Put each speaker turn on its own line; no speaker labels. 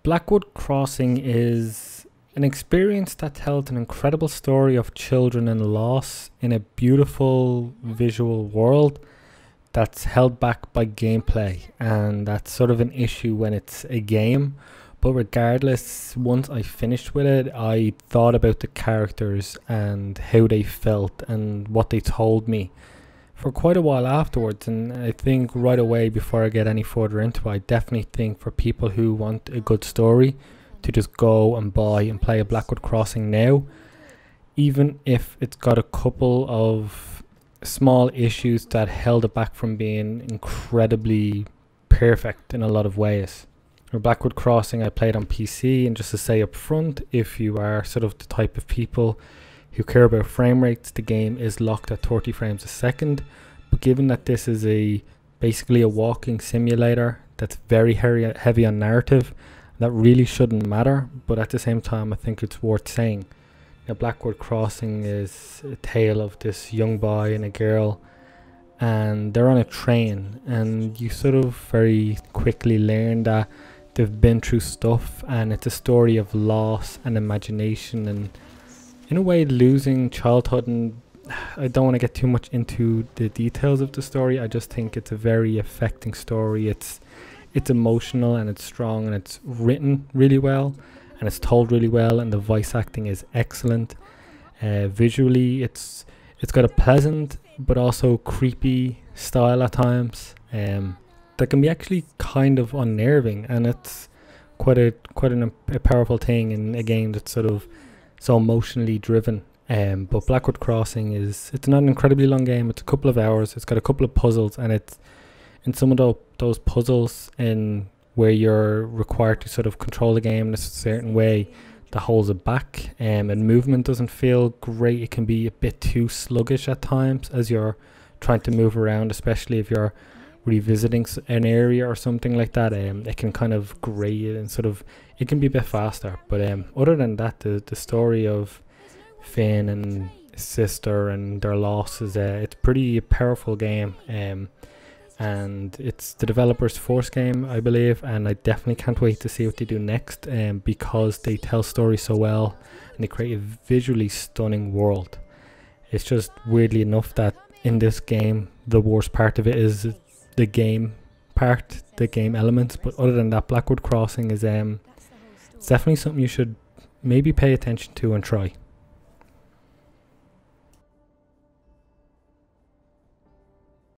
Blackwood Crossing is an experience that tells an incredible story of children and loss in a beautiful visual world that's held back by gameplay, and that's sort of an issue when it's a game. But regardless, once I finished with it, I thought about the characters and how they felt and what they told me for quite a while afterwards. And I think right away, before I get any further into it, I definitely think for people who want a good story to just go and buy and play a Blackwood Crossing now, even if it's got a couple of small issues that held it back from being incredibly perfect in a lot of ways. Blackwood Crossing I played on PC, and just to say up front, if you are sort of the type of people who care about frame rates, the game is locked at 30 frames a second. But given that this is basically a walking simulator that's very heavy on narrative, that really shouldn't matter. But at the same time, I think it's worth saying. Now, Blackwood Crossing is a tale of this young boy and a girl, and they're on a train, and you sort of very quickly learn that they've been through stuff, and it's a story of loss and imagination and in a way losing childhood. And I don't want to get too much into the details of the story. I just think it's a very affecting story. It's emotional and it's strong and it's written really well and it's told really well, and the voice acting is excellent. Visually it's got a pleasant but also creepy style at times that can be actually kind of unnerving, and it's quite a powerful thing in a game that's sort of so emotionally driven. But Blackwood Crossing it's not an incredibly long game. It's a couple of hours. It's got a couple of puzzles, and it's in some of those puzzles in where you're required to sort of control the game in a certain way that holds it back, and movement doesn't feel great. It can be a bit too sluggish at times as you're trying to move around, especially if you're revisiting an area or something like that. It can kind of grate it, and sort of it can be a bit faster. But other than that, the story of Finn and his sister and their losses, it's pretty powerful game. And it's the developer's first game, I believe, and I definitely can't wait to see what they do next, because they tell stories so well and they create a visually stunning world. It's just weirdly enough that in this game the worst part of it is the game part, the game elements. But other than that, Blackwood Crossing is it's definitely something you should maybe pay attention to and try.